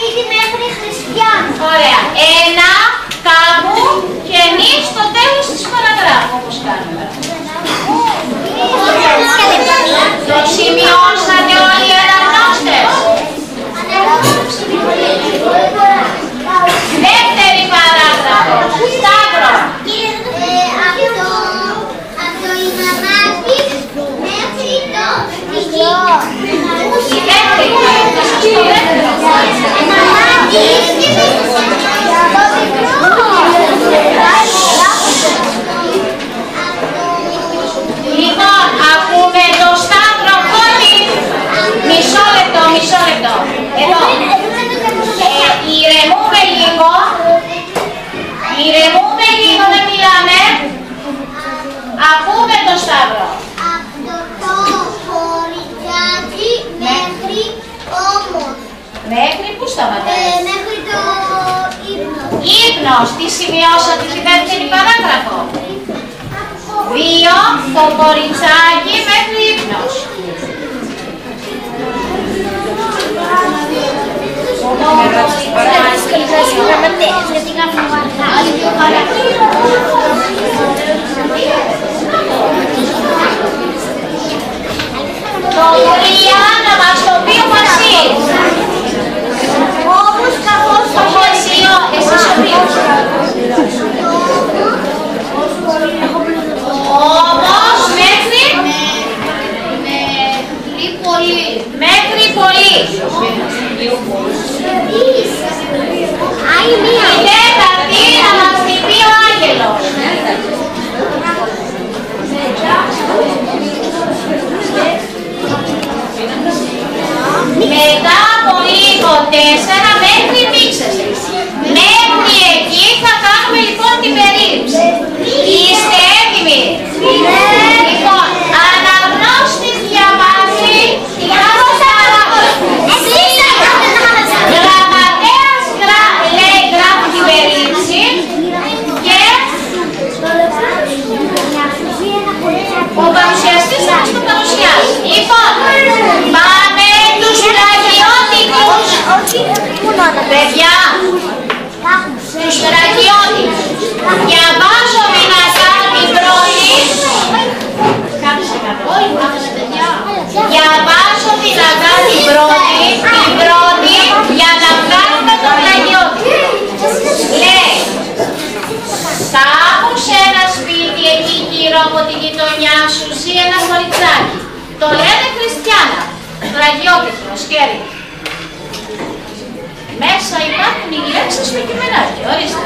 σπίτι μέχρι Χριστιανά. Ωραία. Ένα, κάπου και νη στο τέλος της παραγράφου, όπως κάνουμε. Το σημειώσατε όλοι οι αναγνώστες. Δεύτερη παράγραφο. Σταύρο. Από το Ιμαμάτι μέχρι το Δική. Η δεύτερη Λοιπόν, ακούμε το Σταύρο Κώτη. Μισό λεπτό. Εδώ. Ηρεμούμε λίγο, δεν μιλάμε. Ακούμε το Σταύρο. Από το κοριτσάκι μέχρι όμως. Μέχρι πού σταματάει? Μέχρι το ύπνο. Ύπνος. Τι σημειώσατε στη δεύτερη παράγραφο? 2. Το κοριτσάκι μέχρι ύπνος. Το 3 να μας το πει ο Βασίλης. Όμως καθώς Το πλαίσιο, εσείς ο οποίος. Όμως μέχρι πολύ. Η τέταρτη να μας την πει ο Άγγελος. Μετά από λίγο 4 μέχρι μίξεσαι. Μέχρι εκεί θα κάνουμε λοιπόν την περίληψη. Είστε έτοιμοι? Λοιπόν, αναγνώστης διαβάζει τη γράφωση γραμματέας λέει γράφει την περίληψη και ο παρουσιαστής θα μας το παρουσιάσει. Λοιπόν, πάμε τους τραγιώτικους. Παιδιά, τους τραγιώτικους. Διαβάζω δυνατά την πρώτη. Διαβάζω δυνατά την πρώτη για να βγάλουμε το τραγιώτικο. Λέει, κάπου σε ένα σπίτι εκεί γύρω από τη γειτονιά σου ζει ένα κοριτσάκι. Το λένε Χριστιανά. Τραγιώτικο, σκέρι. Μέσα υπάρχουν οι λέξεις με κειμενάκι, ορίστε.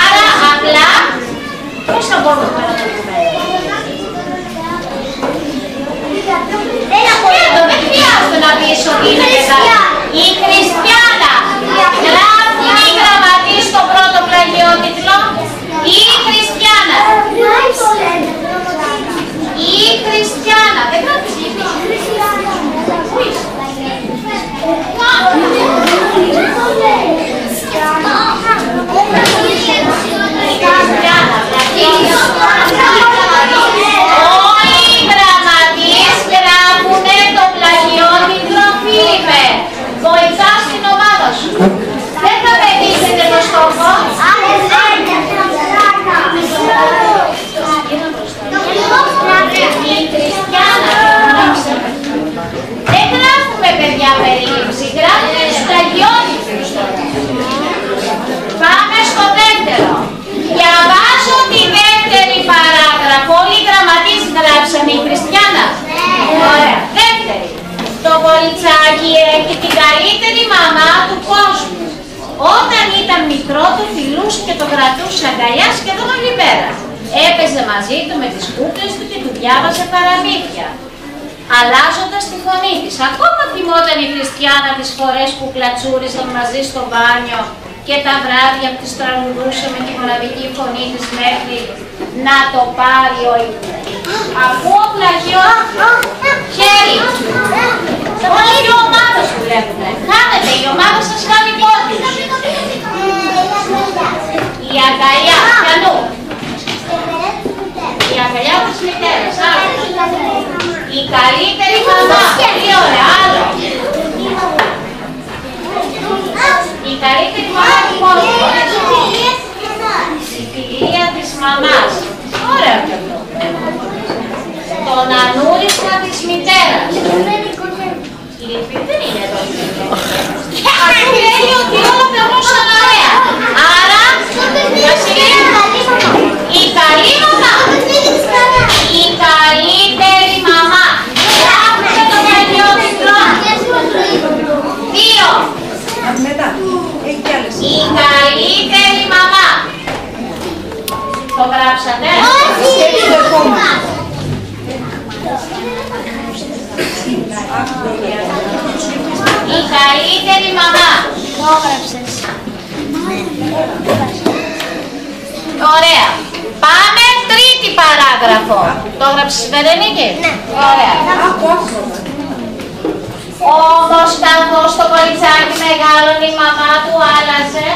Άρα απλά, πώς θα μπορούμε να το πούμε? Δεν χρειάζεται να πεις ότι είναι παιδάκι. Η Χριστιανά. Γράφουν οι γραμματείς στο πρώτο πλαγιότιτλο. Η Χριστιανά. Η Χριστιανά. Δεν γράφεις η Χριστιανά. Πού είσαι? Όλοι οι γραμματείς γράφουνε το πλαγιότιτλο Φίλιππε. Βοηθάς την ομάδα σου. Δεν θα πετύχετε το στόχο. Η Χριστιανά. Δεν γράφουμε παιδιά περίληψη, γράφουμε τους πλαγιώτιτλους. Πάμε στο δεύτερο. Διαβάζω τη δεύτερη παράγραφο. Όλοι οι γραμματείς γράψανε η Χριστιανά. Ωραία. Δεύτερη. Το κοριτσάκι έχει την καλύτερη μαμά του κόσμου. Όταν ήταν μικρό το φιλούσε και το κρατούσε αγκαλιά σχεδόν όλη μέρα. Έπαιζε μαζί του με τις κούκλες του και του διάβασε παραμύθια, αλλάζοντας τη φωνή της. Ακόμα θυμόταν η Χριστιανά τις φορές που κλατσούριζαν μαζί στο μπάνιο και τα βράδια που της τραγουδούσε με τη μοναδική φωνή της μέχρι να το πάρει ο ύπνος. Ακούω πλαγιώτικο. Χέρι. Όλη η ομάδα σου βλέπουμε. Χάνετε, η ομάδα σας κάνει πόντους. Η αγκαλιά. Πιανού. Η αγκαλιά της μητέρας. Η καλύτερη μαμά. Τι ωραία. Άλλο. τον ανούρισμα της μητέρας. Η λυπή δεν είναι εδώ. Αυτό λέει ότι όλα περνούσαν ωραία. Άρα, Βασιλεία, η καλή μαμά. Η καλύτερη μαμά. Άκουσε το παλιότιτλο. 2. Η καλύτερη μαμά. Το γράψατε? Η καλύτερη μαμά. Το έγραψες. Ωραία. Πάμε τρίτη παράγραφο. Το έγραψες, Βερονίκη? Ναι. Ωραία. Όμως καθώς το κοριτσάκι μεγάλωνε, η μαμά του άλλαζε,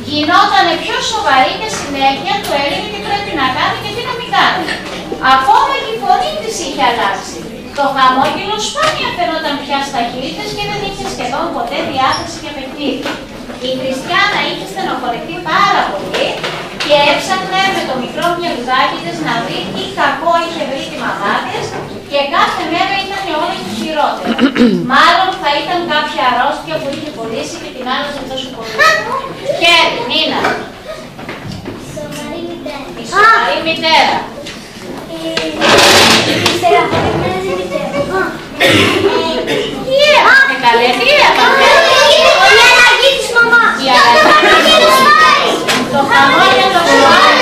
γινότανε πιο σοβαρή και συνέχεια του έλεγε τι πρέπει να κάνει και τι να μην κάνει. Ακόμα και η φωνή της είχε αλλάξει. Το χαμόγελο σπάνια φαινόταν πια στα χείλη της και δεν είχε σχεδόν ποτέ διάθεση για παιχνίδι. Η Χριστιάνα είχε στενοχωρηθεί πάρα πολύ και έψαχνε με το μικρό μυαλουδάκι της να δει τι κακό είχε βρει τη μαμά της και κάθε μέρα ήταν όλο και χειρότερο. Μάλλον θα ήταν κάποια αρρώστια που είχε πωλήσει και την άλλαζε τόσο πολύ. Χέρι, Νίνα. Η σοβαρή μητέρα. Τι έπαθε καλέ, τι έπαθε? Η αλλαγή της μαμάς. Η αλλαγή της μαμάς. Το χαμόγελο σοβαρή.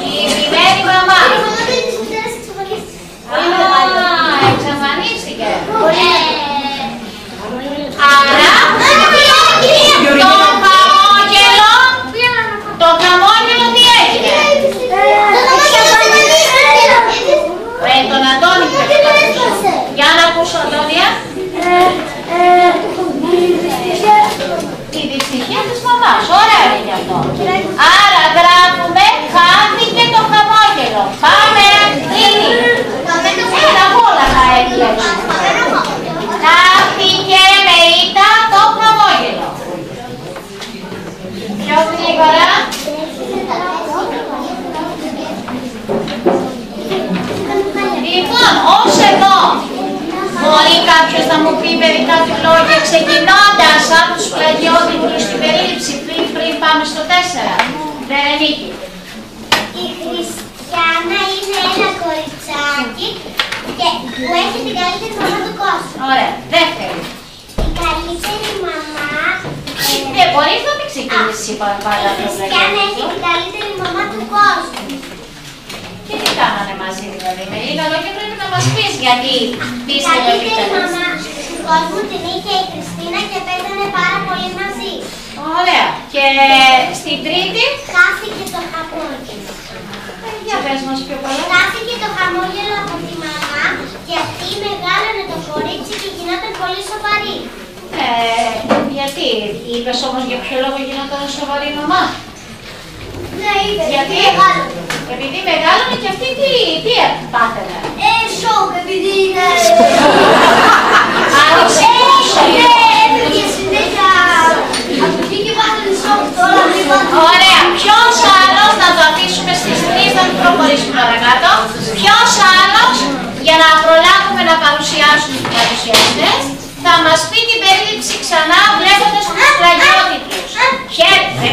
Η λυπημένη μαμά. Εξαφανίστηκε. Άρα, το χαμόγελο τι έγινε? Τον Αντώνη για να ακούσω, Αντώνια. Η δυστυχία της μαμάς. Ωραία είναι γι' αυτό. Άρα γράφουμε χάθηκε το χαμόγελο. Πάμε. Τρίτη. Ένα από όλα θα έκλεψε. Χάθηκε με ήττα το χαμόγελο. Πιο γρήγορα. Λοιπόν, ως εδώ μπορεί κάποιος να μου πει μερικά λόγια ξεκινώντας από τους πλαγιότιτλους στην περίληψη πριν πάμε στο 4. Βερονίκη. Η Χριστιάνα είναι ένα κοριτσάκι που έχει την καλύτερη μαμά του κόσμου. Ωραία. Δεύτερη. Η καλύτερη μαμά... Μπορείς να μην ξεκινήσεις η παραπάνω. Η Χριστιάνα έχει την καλύτερη μαμά του κόσμου. Και τι κάνανε μαζί δηλαδή? Με λίγα λόγια πρέπει να μας πεις γιατί Η καλύτερη μαμά του κόσμου την είχε η Χριστίνα και παίζανε πάρα πολύ μαζί. Ωραία. Και στην τρίτη. Χάθηκε το χαμόγελο. Για πες μας πιο πολύ. Χάθηκε το χαμόγελο από τη μαμά και αυτή μεγάλωνε το κορίτσι και γινόταν πολύ σοβαρή. Γιατί, είπες όμως για ποιο λόγο γινόταν σοβαρή η μαμά? Ναι, είπε. Γιατί επειδή μεγάλωνε και αυτή τι πάθαινε? Σοκ, επειδή είναι... Άνοιξε Έφυγε συνέχεια από εκεί και πάθαινε σοκ τώρα. Ωραία, ποιος άλλος, να το αφήσουμε στις 3, να μην προχωρήσουμε παρακάτω. Ποιος άλλος, για να προλάβουμε να παρουσιάσουν τους παρουσιαστές, θα μας πει την περίληψη ξανά βλέποντας τους πλαγιότιτλους. Χαίρετε.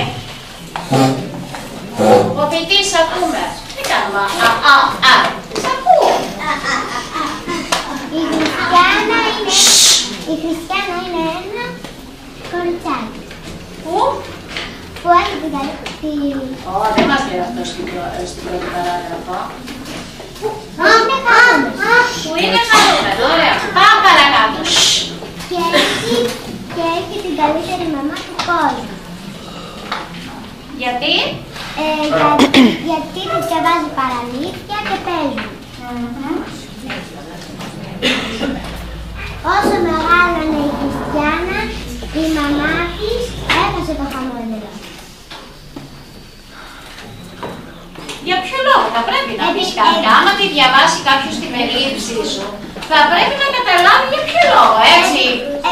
Ο ποιητής ακούμε. Τι κάνουμε? Σ' ακούω. Η Χριστιάνα είναι ένα κοριτσάκι. Πού? Που έχει την καλύτερη... Δεν μας λέει αυτό στην πρώτη παράγραφο. Είναι χαρούμενο. Που είναι χαρούμενο, ωραία. Πάμε παρακάτω. Και έχει την καλύτερη μαμά του κόσμου. Γιατί? Γιατί της διαβάζει παραλήθεια και παίζει. Όσο μεγάλωνε η Χριστιάνα, η μαμά της έχασε το χαμόγελο. Για ποιο λόγο? Θα πρέπει να πεις κάτι. Άμα τη διαβάσει κάποιος την περίληψή σου, θα πρέπει να καταλάβει για ποιο λόγο, έτσι.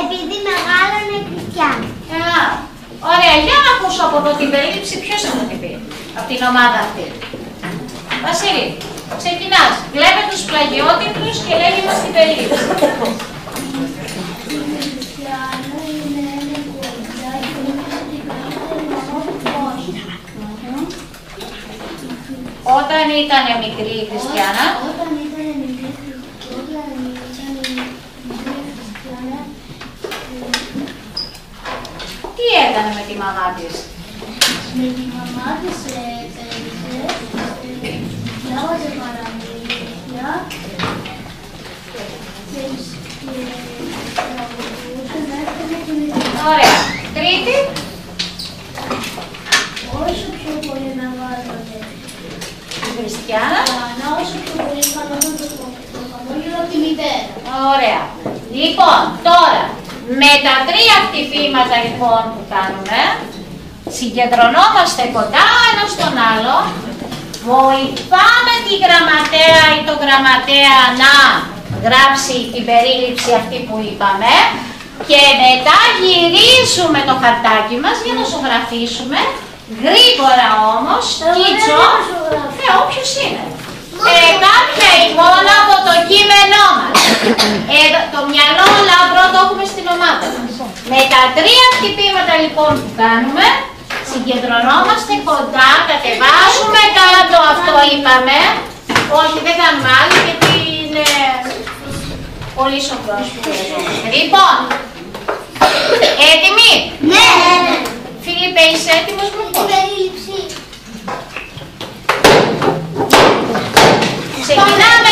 Επειδή μεγάλωνε η Χριστιάνα. Ωραία, για να ακούσω από εδώ την περίληψη, ποιος θα μου την πει από την ομάδα αυτή? Βασίλη. Ξεκινάς. Βλέπε τους πλαγιότιτλους και λέγει μας την περίληψη. Όταν ήταν μικρή η Χριστιάνα, τι έκανε με τη μαμά της? Με τη μαμά της διάβαζε παραμύθια και ωραία. Τρίτη. όσο πιο πολύ μεγάλωνε Η Χριστιάνα. όσο πιο πολύ χαλώνε το χαμόγελο από τη μητέρα. Ωραία. Λοιπόν, τώρα, με τα τρία χτυπήματα λοιπόν που κάνουμε, συγκεντρωνόμαστε κοντά ένας στον άλλο, βοηθάμε τη γραμματέα ή τον γραμματέα να γράψει την περίληψη αυτή που είπαμε και μετά γυρίζουμε το χαρτάκι μας για να ζωγραφίσουμε, γρήγορα όμως, σκίτσο, όποιος είναι. Κάποια εικόνα από το κείμενό μας. Το μυαλό λαμπρό το έχουμε στην ομάδα μας. Με τα τρία χτυπήματα λοιπόν που κάνουμε, συγκεντρωνόμαστε κοντά, κατεβάζουμε κάτω, αυτό είπαμε. Όχι, δεν κάνουμε άλλο γιατί είναι πολύ σοφρός που χρειαζόμαστε. Λοιπόν, έτοιμοι? Ναι! Φίλιππε, είσαι έτοιμος με πώς? Περίληψη. Ξεκινάμε